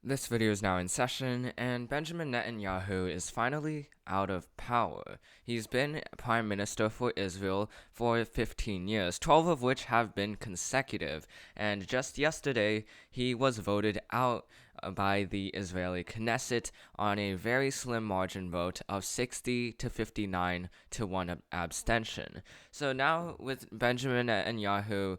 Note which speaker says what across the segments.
Speaker 1: This video is now in session, and Benjamin Netanyahu is finally out of power. He's been Prime Minister for Israel for 15 years, 12 of which have been consecutive, and just yesterday he was voted out by the Israeli Knesset on a very slim margin vote of 60 to 59 to 1 abstention. So now, with Benjamin Netanyahu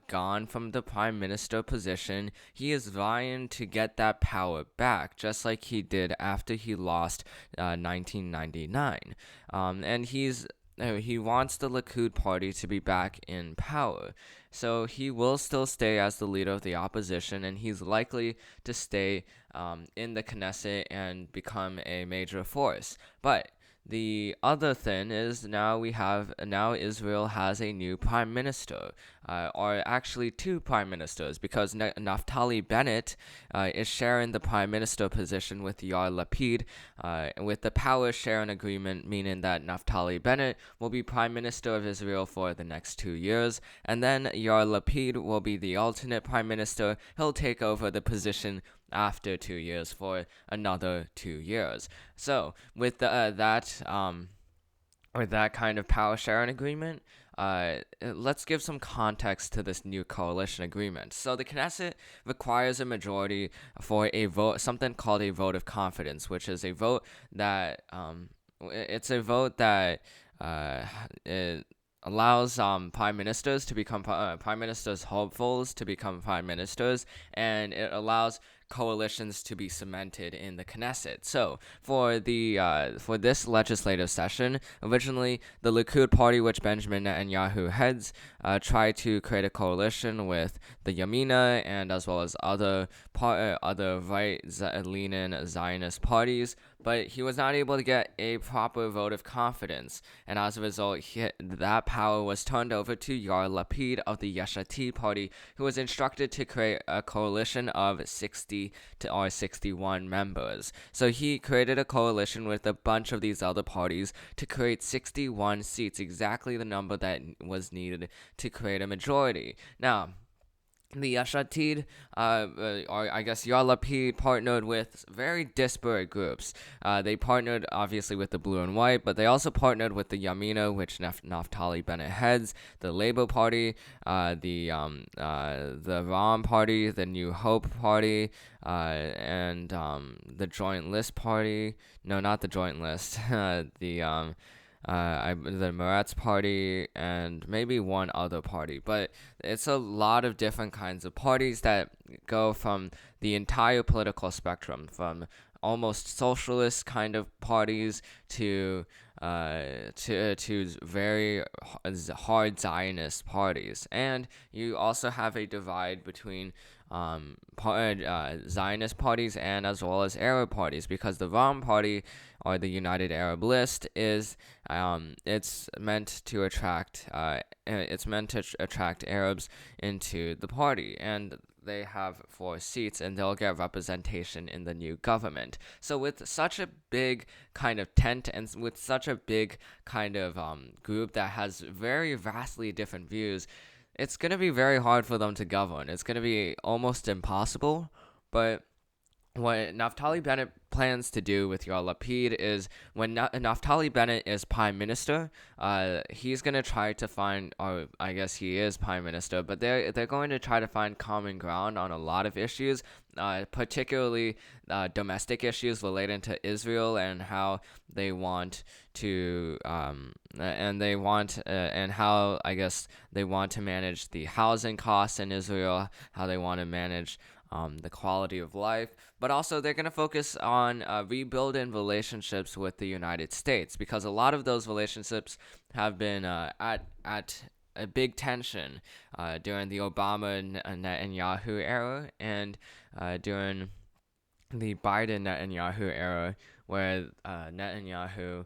Speaker 1: gone from the prime minister position, he is vying to get that power back, just like he did after he lost 1999. And he wants the Likud party to be back in power. So he will still stay as the leader of the opposition, and he's likely to stay in the Knesset and become a major force. But the other thing is now Israel has a new prime minister, or actually two prime ministers, because Naftali Bennett is sharing the prime minister position with Yair Lapid, with the power sharing agreement, meaning that Naftali Bennett will be prime minister of Israel for the next 2 years, and then Yair Lapid will be the alternate prime minister. He'll take over the position after 2 years for another 2 years. So with that kind of power sharing agreement, let's give some context to this new coalition agreement. So the Knesset requires a majority for a vote, something called a vote of confidence, which is a vote that it allows prime ministers to become prime ministers' hopefuls to become prime ministers, and it allows coalitions to be cemented in the Knesset. So for this legislative session, originally the Likud party, which Benjamin Netanyahu heads, tried to create a coalition with the Yamina and as well as other right-leaning Zionist parties, but he was not able to get a proper vote of confidence, and as a result, that power was turned over to Yair Lapid of the Yesh Atid party, who was instructed to create a coalition of 60 or 61 members. So he created a coalition with a bunch of these other parties to create 61 seats, exactly the number that was needed to create a majority. Now, the Yesh Atid, or I guess Yair Lapid, partnered with very disparate groups. They partnered obviously with the Blue and White, but they also partnered with the Yamina, which Naftali Bennett heads, the Labour Party, the Ram Party, the New Hope Party, and the Joint List Party. No, not the Joint List. The Meretz party, and maybe one other party, but it's a lot of different kinds of parties that go from the entire political spectrum, from almost socialist kind of parties to very hard Zionist parties, and you also have a divide between Zionist parties and as well as Arab parties, because the Ram party, or the United Arab List, is it's meant to attract Arabs into the party, and they have 4 seats, and they'll get representation in the new government. So with such a big kind of tent, and with such a big kind of group that has very vastly different views, it's going to be very hard for them to govern. It's going to be almost impossible. But what Naftali Bennett plans to do with Yair Lapid is, when Naftali Bennett is prime minister, he's going to try to find, or I guess he is prime minister, but they're going to try to find common ground on a lot of issues, particularly domestic issues relating to Israel, and how they want to and how, I guess, they want to manage the housing costs in Israel, how they want to manage the quality of life, but also they're going to focus on rebuilding relationships with the United States, because a lot of those relationships have been at a big tension during the Obama Netanyahu era, and during the Biden Netanyahu era, where Netanyahu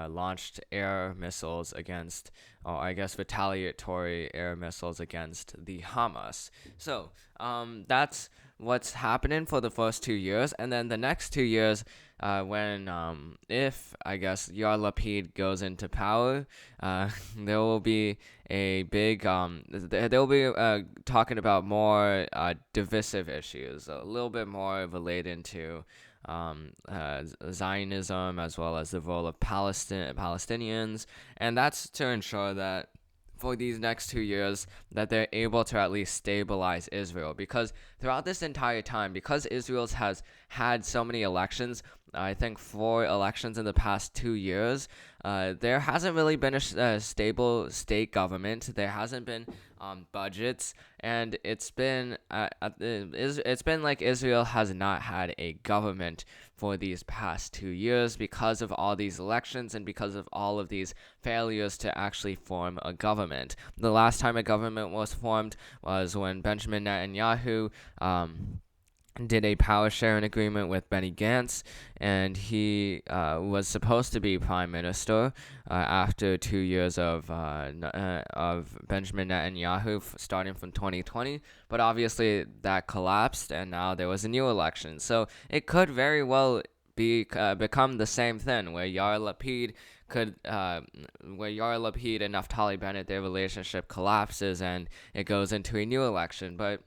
Speaker 1: launched air missiles against, or I guess retaliatory air missiles against the Hamas. So that's what's happening for the first 2 years, and then the next 2 years, when if I guess Yair Lapid goes into power, there will be a big they'll be talking about more divisive issues, a little bit more related to Zionism, as well as the role of Palestinians, and that's to ensure that for these next 2 years that they're able to at least stabilize Israel, because throughout this entire time, because Israel has had so many elections, I think 4 elections in the past 2 years, there hasn't really been a stable state government. There hasn't been budgets, and it's been like Israel has not had a government for these past 2 years because of all these elections and because of all of these failures to actually form a government. The last time a government was formed was when Benjamin Netanyahu did a power sharing agreement with Benny Gantz, and he was supposed to be prime minister after 2 years of Benjamin Netanyahu, starting from 2020. But obviously that collapsed, and now there was a new election. So it could very well become the same thing, where Yair Lapid and Naftali Bennett, their relationship collapses and it goes into a new election. But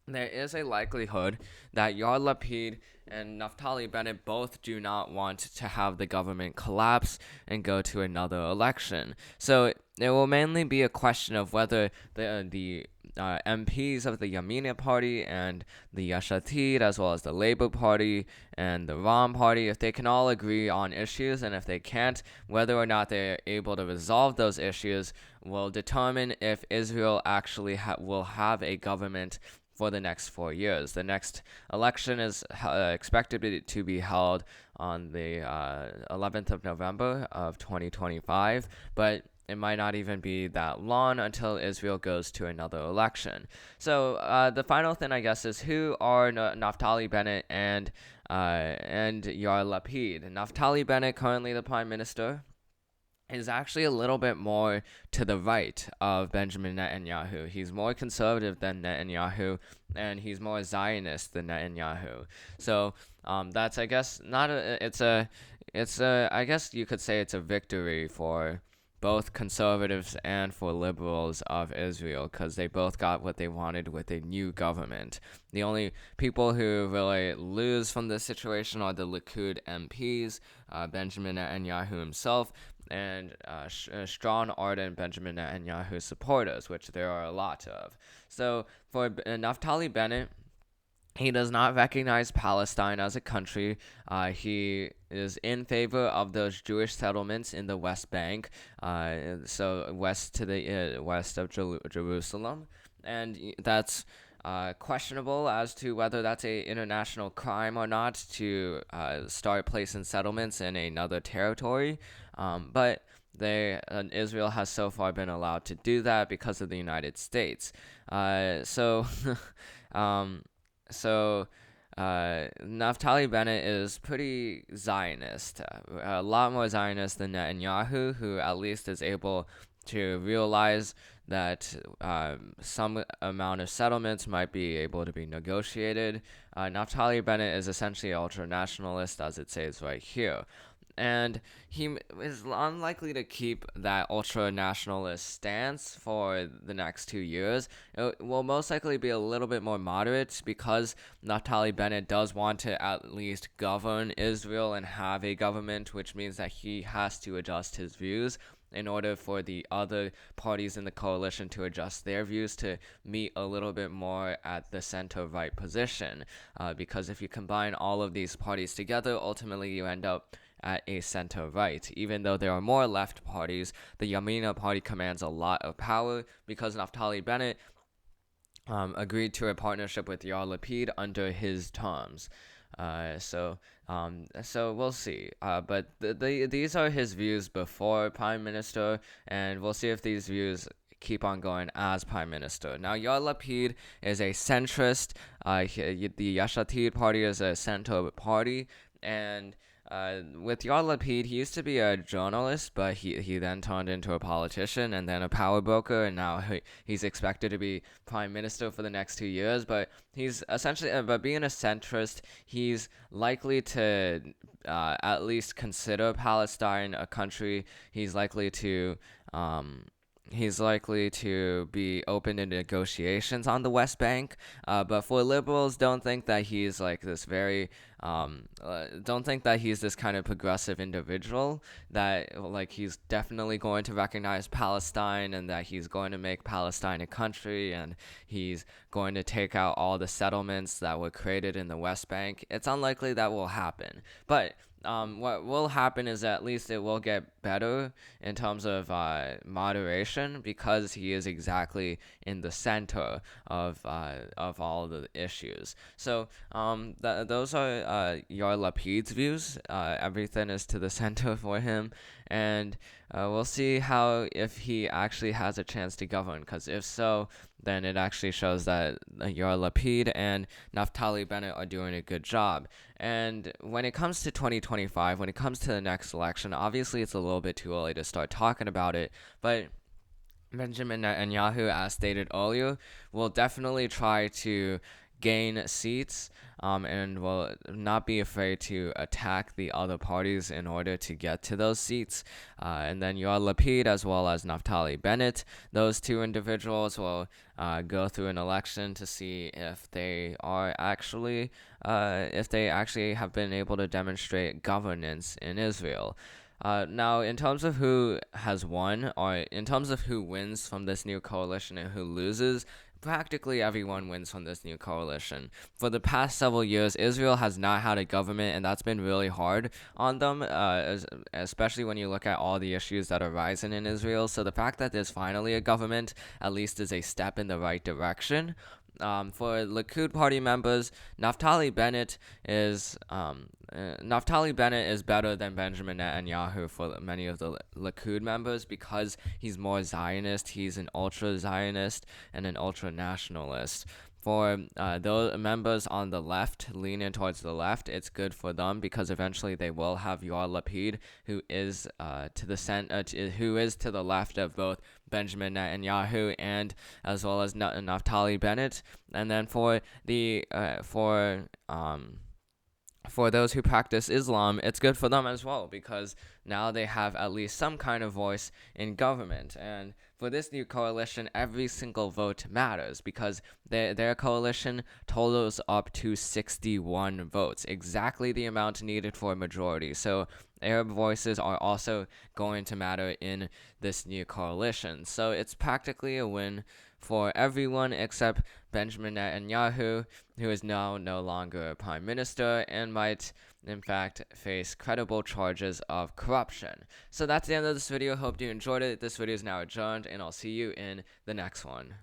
Speaker 1: there is a likelihood that Yair Lapid and Naftali Bennett both do not want to have the government collapse and go to another election. So it will mainly be a question of whether the MPs of the Yamina Party and the Yesh Atid, as well as the Labour Party and the Ram Party, if they can all agree on issues, and if they can't, whether or not they're able to resolve those issues will determine if Israel actually will have a government for the next 4 years. The next election is expected to be held on the 11th of November of 2025, but it might not even be that long until Israel goes to another election. So the final thing, I guess, is who are Naftali Bennett and Yair Lapid. Naftali Bennett, currently the prime minister, is actually a little bit more to the right of Benjamin Netanyahu. He's more conservative than Netanyahu, and he's more Zionist than Netanyahu. So that's, I guess, not a. I guess you could say it's a victory for both conservatives and for liberals of Israel, because they both got what they wanted with a new government. The only people who really lose from this situation are the Likud MPs, Benjamin Netanyahu himself, and strong, ardent Benjamin Netanyahu supporters, which there are a lot of. So for Naftali Bennett, he does not recognize Palestine as a country. He is in favor of those Jewish settlements in the West Bank, so west to the west of Jerusalem, and that's questionable as to whether that's a international crime or not to start placing settlements in another territory. But Israel has so far been allowed to do that because of the United States. So Naftali Bennett is pretty Zionist, a lot more Zionist than Netanyahu, who at least is able to realize that some amount of settlements might be able to be negotiated. Naftali Bennett is essentially ultra-nationalist, as it says right here. And he is unlikely to keep that ultra-nationalist stance for the next 2 years. It will most likely be a little bit more moderate, because Naftali Bennett does want to at least govern Israel and have a government, which means that he has to adjust his views in order for the other parties in the coalition to adjust their views to meet a little bit more at the center-right position. Because if you combine all of these parties together, ultimately you end up at a center-right. Even though there are more left parties, the Yamina party commands a lot of power, because Naftali Bennett agreed to a partnership with Yair Lapid under his terms. So we'll see. But these are his views before prime minister, and we'll see if these views keep on going as prime minister. Now, Yair Lapid is a centrist. The Yesh Atid party is a center party, and with Yair Lapid, he used to be a journalist, but he then turned into a politician and then a power broker, and now he's expected to be prime minister for the next 2 years. But he's essentially, but being a centrist, he's likely to at least consider Palestine a country. Um, he's likely to be open to negotiations on the West Bank. But for liberals, don't think that he's this kind of progressive individual that like he's definitely going to recognize Palestine and that he's going to make Palestine a country and he's going to take out all the settlements that were created in the West Bank. It's unlikely that will happen. But what will happen is at least it will get better in terms of moderation because he is exactly in the center of all the issues. So those are Yair Lapid's views. Everything is to the center for him, and we'll see if he actually has a chance to govern. Because if so, then it actually shows that Yair Lapid and Naftali Bennett are doing a good job. And when it comes to 2025, when it comes to the next election, obviously it's a little bit too early to start talking about it, but Benjamin Netanyahu, as stated earlier, will definitely try to gain seats and will not be afraid to attack the other parties in order to get to those seats. And then Yair Lapid as well as Naftali Bennett, those two individuals will go through an election to see if they actually have been able to demonstrate governance in Israel. Now, in terms of who has won, or in terms of who wins from this new coalition and who loses, practically everyone wins from this new coalition. For the past several years, Israel has not had a government, and that's been really hard on them, especially when you look at all the issues that are rising in Israel. So the fact that there's finally a government at least is a step in the right direction. For Likud party members, Naftali Bennett is better than Benjamin Netanyahu for many of the Likud members because he's more Zionist. He's an ultra Zionist and an ultra nationalist. For those members on the left, leaning towards the left, it's good for them because eventually they will have Yair Lapid, who is who is to the left of both Benjamin Netanyahu and as well as Naftali Bennett. And then for those who practice Islam, it's good for them as well because now they have at least some kind of voice in government. And for this new coalition, every single vote matters because their coalition totals up to 61 votes, exactly the amount needed for a majority. So Arab voices are also going to matter in this new coalition. So it's practically a win for everyone except Benjamin Netanyahu, who is now no longer prime minister and might in fact face credible charges of corruption. So that's the end of this video. Hope you enjoyed it. This video is now adjourned, and I'll see you in the next one.